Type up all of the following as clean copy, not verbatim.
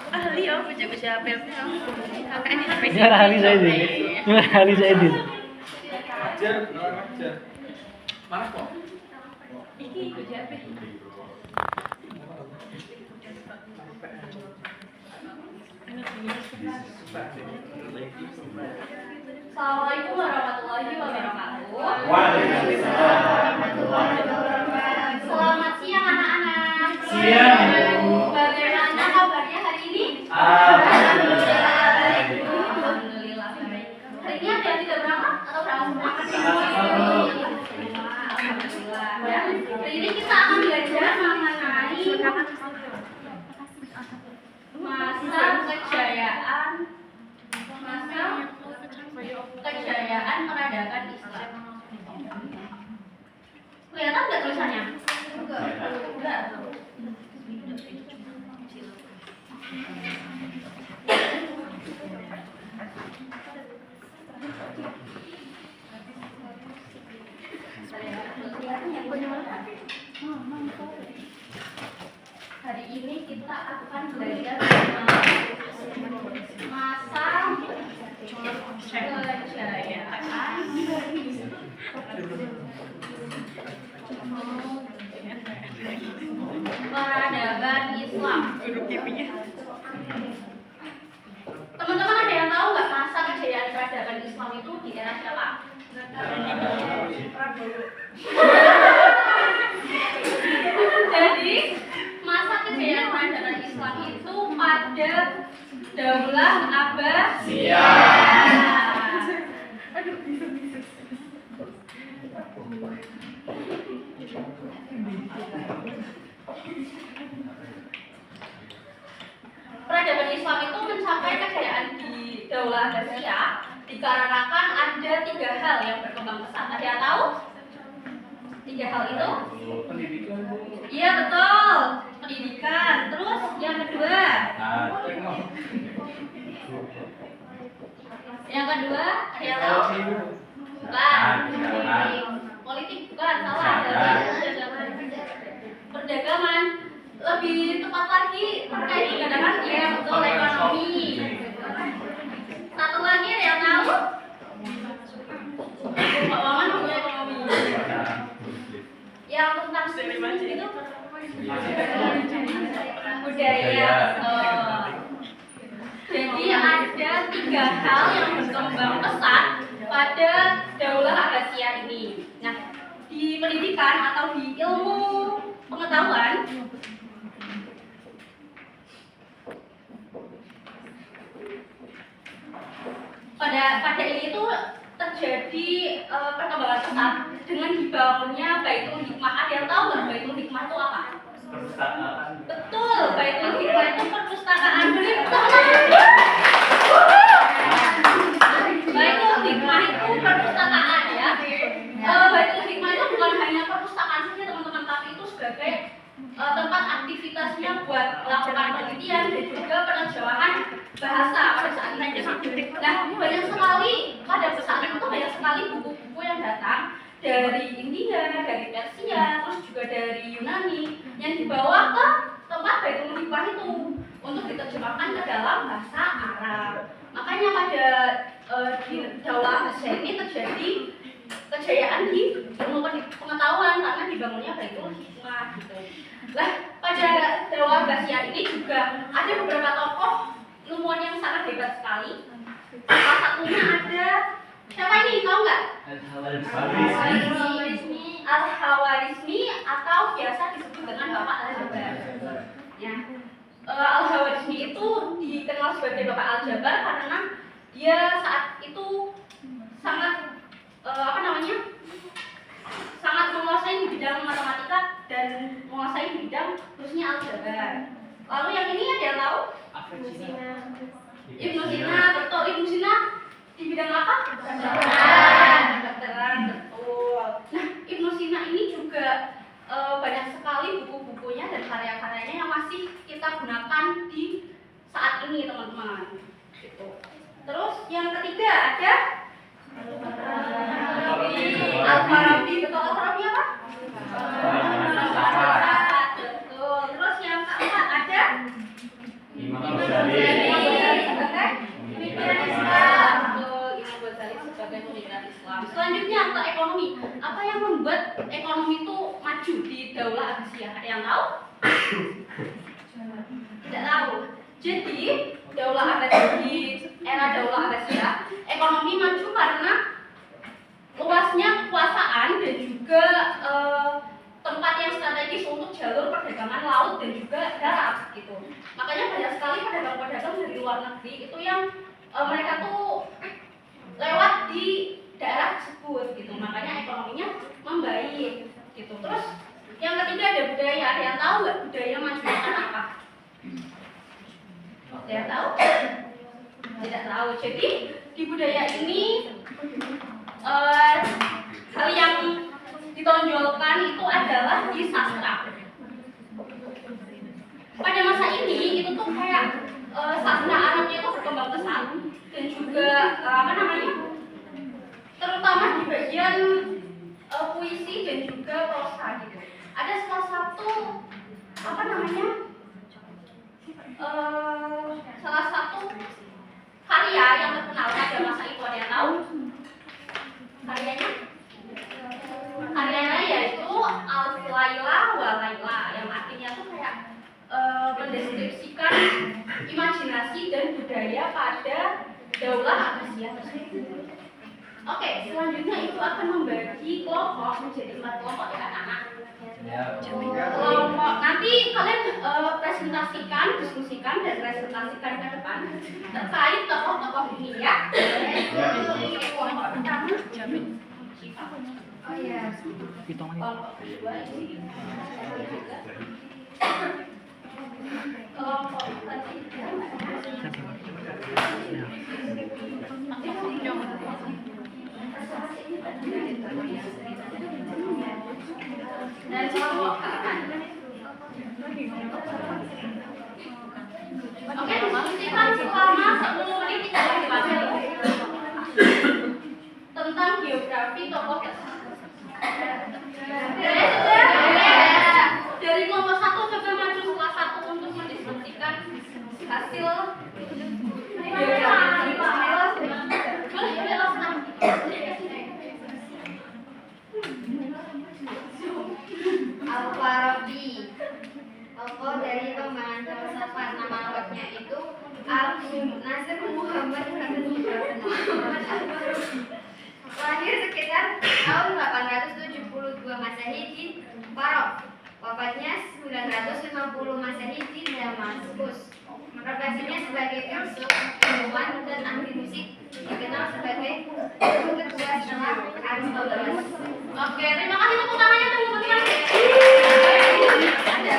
ahli ya baca-baca film kakak ini sampai Ini ahli saya sih. Ini ahli saya sih. Ajar. Mana kok? iki baca apa Assalamualaikum warahmatullahi wabarakatuh. Waalaikumsalam warahmatullahi wabarakatuh. Selamat siang anak-anak. Siang, Bu. Bagaimana kabarnya hari ini? Alhamdulillah. Alhamdulillah baik. Hari ini ada yang tidak berangkat atau berangkat semua? Alhamdulillah. Ya. Hari ini kita akan belajar mengenai kejayaan peradaban Islam. Kelihatan nggak tulisannya? Enggak. Hari ini kita akan belajar masa kejayaan peradaban Islam. Teman-teman ada yang tahu nggak masa kejayaan peradaban Islam itu di era siapa? Jadi masa kejayaan peradaban Islam itu pada Daulah Abbasiyah. Peradaban Islam itu mencapai kejayaan di Daulah Abbasiyah dikarenakan ada 3 hal yang berkembang pesat. Ada yang tahu? 3 hal itu? Pendidikan, Bu. Iya betul, pendidikan. Terus yang kedua? Yang kedua, ada yang tahu? Bukan. Politik bukan, salah. Perdagangan. Lebih tepat lagi terkait perdagangan, ya betul, ekonomi. Satu lagi ada yang tahu? Pak Maman punya ekonomi. Yang tentang itu budaya. Jadi ada 3 hal yang berkembang pesat pada Daulah Abbasiyah ini. Nah, di pendidikan atau di ilmu pengetahuan pada ini itu terjadi perkembangan pesat dengan dibangunnya Baitul Hikmah. Ada yang tahu nggak Baitul Hikmah itu apa? Perpustakaan. Betul, Baitul Hikmah itu perpustakaan. Baitul Hikmah itu perpustakaan ya. Baitul Hikmah itu bukan hanya perpustakaan saja teman-teman, tapi itu sebagai tempat aktivitasnya buat melakukan penelitian dan juga penerjemahan bahasa pada saat itu. Nah, banyak sekali pada saat itu banyak sekali buku-buku yang datang dari India, dari Persia, terus juga dari Yunani yang dibawa ke tempat Baitul Hikmah itu untuk diterjemahkan ke dalam bahasa Arab. Makanya pada di Daulah Abbasiyah ini terjadi kejayaan di ilmu pengetahuan karena dibangunnya Baitul Hikmah gitu. Lah, pada Daulah Abbasiyah ini juga ada beberapa tokoh ilmuwan yang sangat hebat sekali. Salah satunya ada siapa ini, tahu nggak? Al-Khawarizmi atau biasa disebut dengan Bapak Al-Jabar. Ya. Al-Khawarizmi itu dikenal sebagai Bapak Al-Jabar karena dia saat itu sangat sangat menguasai di bidang matematika dan menguasai di bidang khususnya aljabar. Lalu yang ini ada yang tahu? Ibnu Sina, betul. Ibnu Sina di bidang apa? Kedokteran, betul. Nah, Ibnu Sina ini juga banyak sekali buku-bukunya dan karya-karyanya yang masih kita gunakan di saat ini, teman-teman. Gitu. Terus yang ketiga ada Al-Farabi, betul. Al-Farabi apa? Betul. Terus yang keempat ada Imam di Daulah Abbasiyah. Ada yang tahu? Tidak tahu. Jadi Daulah Abbasiyah, di era Daulah Abbasiyah, ekonomi maju karena luasnya kekuasaan dan juga tempat yang strategis untuk jalur perdagangan laut dan juga darat gitu. Makanya banyak sekali pedagang-pedagang dari luar negeri itu yang mereka tuh lewat di daerah tersebut gitu. Makanya ekonominya membaik gitu. Terus yang ketiga ada budaya. Ada yang tahu nggak budaya maju akan apa? Ada yang tahu? Tidak tahu. Jadi di budaya ini hal yang ditonjolkan itu adalah di sastra. Pada masa ini itu tuh kayak sastra Arabnya itu berkembang pesat dan juga terutama di bagian puisi dan juga prosa gitu. Ada salah satu salah satu karya yang terkenal pada masa itu. Ada yang tahu karyanya? Karyanya yaitu Al-Laila wa Laila, yang artinya tuh kayak mendeskripsikan imajinasi dan budaya pada Daulah Abbasiyah tersebut. Oke, selanjutnya itu akan membagi kelompok menjadi 4 kelompok ya anak-anak. Kelompok nanti kalian presentasikan, diskusikan dan presentasikan ke depan terkait tokoh-tokoh ini ya. Kelompok pertama Jamin. Oh iya. Kelompok kedua ini. Kelompok ketiga. Dan kelompok keempat. Oke, diskusikan selama 10 menit kita tentang biografi tokoh tersebut. Dari kelompok 1 coba maju kelas 1 untuk mendiskusikan hasil biografi. Al-Farabi, tokoh dari pengembangan filsafat. Nama lengkapnya itu Al-Nasir Muhammad Hamid. Lahir sekitar tahun 872 Masehi di Farok. Wafatnya 950 Masehi di Damaskus. Profesinya sebagai filsuf, ilmuwan dan ahli musik, dikenal sebagai guru kedua setelah Aristoteles. Oke, terima kasih tepuk tangannya teman-teman. Ada.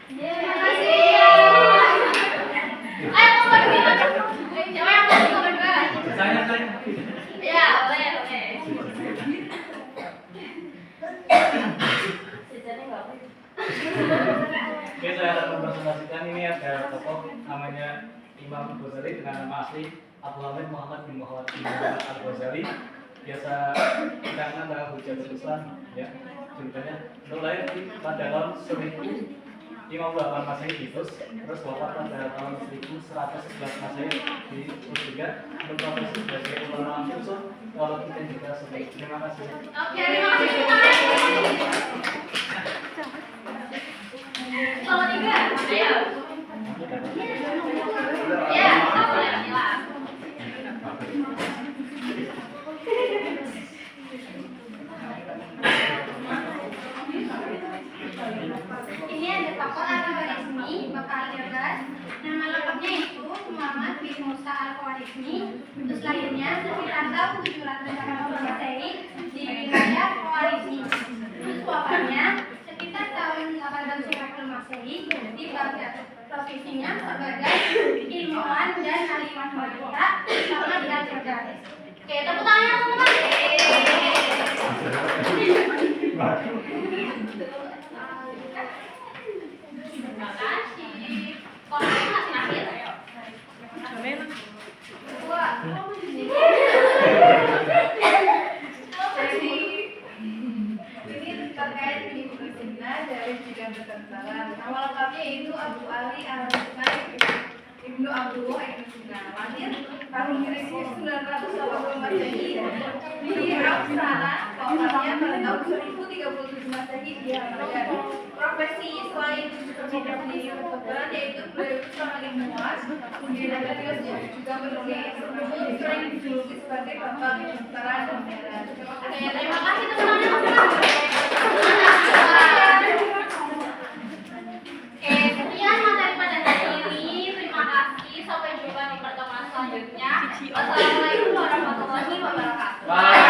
Terima kasih. Ayo nomor 2. Siapa yang mau nomor 2? Saya. Ya, boleh. Oke, saya akan mempresentasikan ini ada tokoh namanya Imam Ghazali dengan nama asli Abdul Hamid Muhammad bin Muhammad bin Muhammad Al-Ghazali, biasa kita kenal dengan Hujatul Islam ya. Ceritanya beliau lahir pada tahun 1058 Masehi di Furs, terus wafat pada tahun 1111 Masehi di Uzbekistan. Berprofesi sebagai ulama filsuf, teologi dan juga sosiologi. Terima kasih. Oke, terima kasih tepuk tangannya. Kalau 3, ayo. Ya, kita boleh silakan. Ini ada tokoh Al-Khwarizmi, Bapak Al-Jabbar. Nama lengkapnya itu Muhammad bin Musa Al-Khwarizmi. Terus lahirnya sekitar tahun 780 Masehi di wilayah Khwarizmi. Terus wafatnya sekitar tahun 850 Masehi di Baghdad. Profesinya sebagai ilmuwan dan ahli matematika sama di Al-Jabbar. Oke, tepuk tangannya teman-teman. Terima kasih. Konten masih akhir, ayo. Ini terkait di Filipina dari juga bertentangan. Nama lengkapnya itu Abu Ali Al-Husain Ibnu Abdullah Ibnu Sina. Lahir tahun 1980 Masehi di Aksara, wafatnya pada tahun 1037 Masehi di Hamadan. Profesi selain bidang pendidikan kedokteran yaitu beliau itu seorang ilmuwan, kemudian beliau juga menulis buku sering dijuluki sebagai bapak kedokteran modern. Oke, terima kasih teman-teman. Oke, sekian materi pada hari ini. Terima kasih. Sampai jumpa di pertemuan selanjutnya. Wassalamualaikum warahmatullahi wabarakatuh.